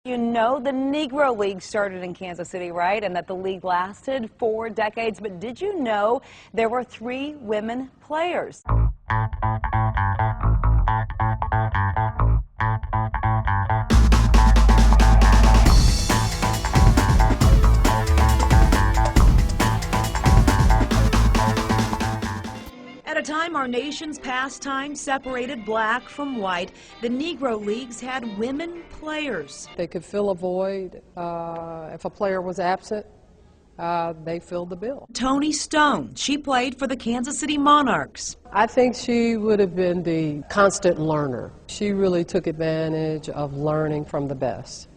You know the Negro Leagues started in Kansas City, right? And that the league lasted 4 decades. But did you know there were 3 women players? At a time our nation's pastime separated black from white, the Negro Leagues had women players. They could fill a void. If a player was absent, they filled the bill. Toni Stone, she played for the Kansas City Monarchs. I think she would have been the constant learner. She really took advantage of learning from the best.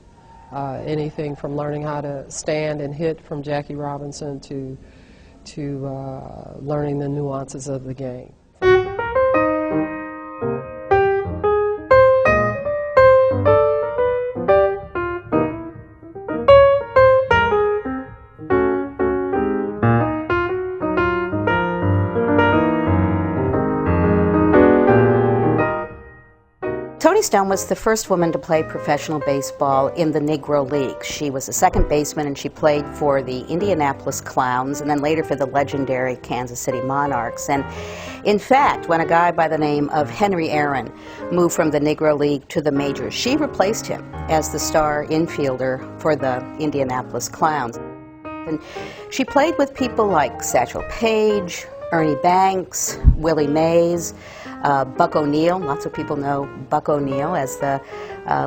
Anything from learning how to stand and hit from Jackie Robinson to learning the nuances of the game. Toni Stone was the first woman to play professional baseball in the Negro Leagues. She was a second baseman, and she played for the Indianapolis Clowns and then later for the legendary Kansas City Monarchs. And in fact, when a guy by the name of Henry Aaron moved from the Negro League to the majors, she replaced him as the star infielder for the Indianapolis Clowns. And she played with people like Satchel Paige, Ernie Banks, Willie Mays, Buck O'Neill. Lots of people know Buck O'Neill as the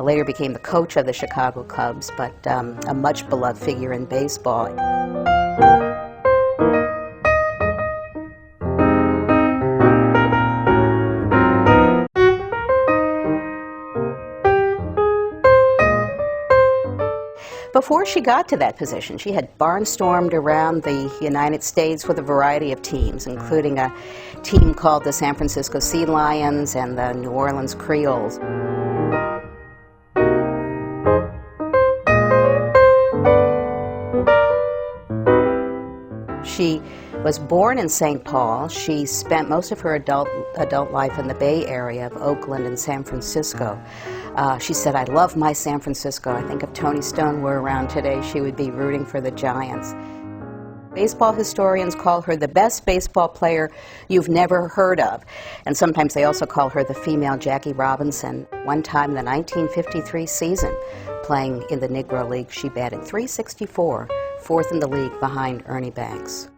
later became the coach of the Chicago Cubs, but a much beloved figure in baseball. Before she got to that position, she had barnstormed around the United States with a variety of teams, including a team called the San Francisco Sea Lions and the New Orleans Creoles. She was born in St. Paul. She spent most of her adult life in the Bay Area of Oakland and San Francisco. She said, "I love my San Francisco." I think if Toni Stone were around today, she would be rooting for the Giants. Baseball historians call her the best baseball player you've never heard of. And sometimes they also call her the female Jackie Robinson. One time in the 1953 season, playing in the Negro League, she batted .364, 4th in the league behind Ernie Banks.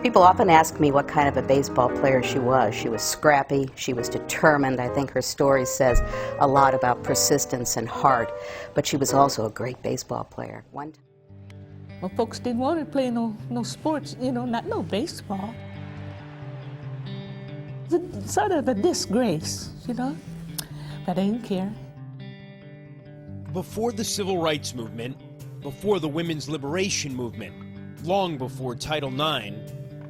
People often ask me what kind of a baseball player she was. She was scrappy, she was determined. I think her story says a lot about persistence and heart, but she was also a great baseball player. Well, folks didn't want to play no sports, not no baseball. It's sort of a disgrace, but I didn't care. Before the Civil Rights Movement, before the Women's Liberation Movement, long before Title IX,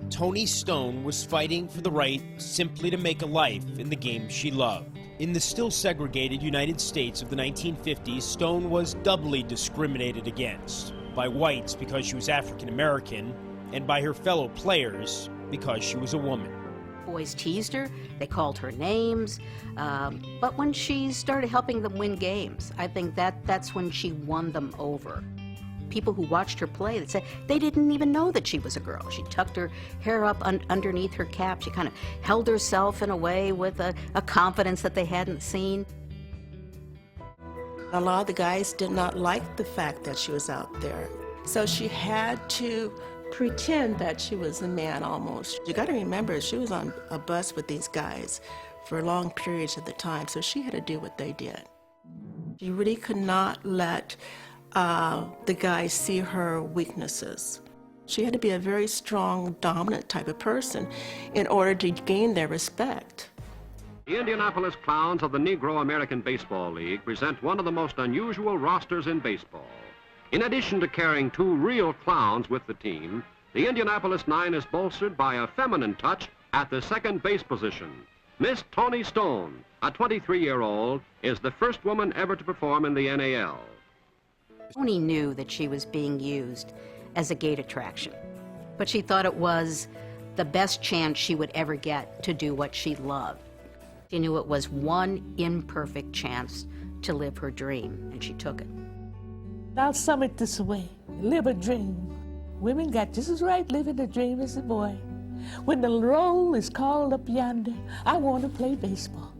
Toni Stone was fighting for the right simply to make a life in the game she loved. In the still segregated United States of the 1950s, Stone was doubly discriminated against, by whites because she was African American, and by her fellow players because she was a woman. Boys teased her, they called her names, but when she started helping them win games, I think that's when she won them over. People who watched her play that said they didn't even know that she was a girl. She tucked her hair up underneath her cap. She kind of held herself in a way with a confidence that they hadn't seen. A lot of the guys did not like the fact that she was out there. So she had to pretend that she was a man almost. You got to remember, she was on a bus with these guys for long periods of the time, so she had to do what they did. You really could not let the guys see her weaknesses. She had to be a very strong, dominant type of person in order to gain their respect. The Indianapolis Clowns of the Negro American Baseball League present one of the most unusual rosters in baseball. In addition to carrying 2 real clowns with the team, the Indianapolis Nine is bolstered by a feminine touch at the second base position. Miss Toni Stone, a 23-year-old, is the first woman ever to perform in the NAL. Toni knew that she was being used as a gate attraction, but she thought it was the best chance she would ever get to do what she loved. She knew it was one imperfect chance to live her dream, and she took it. I'll sum it this way: live a dream. Women got just as right living a dream as a boy. When the roll is called up yonder, I want to play baseball.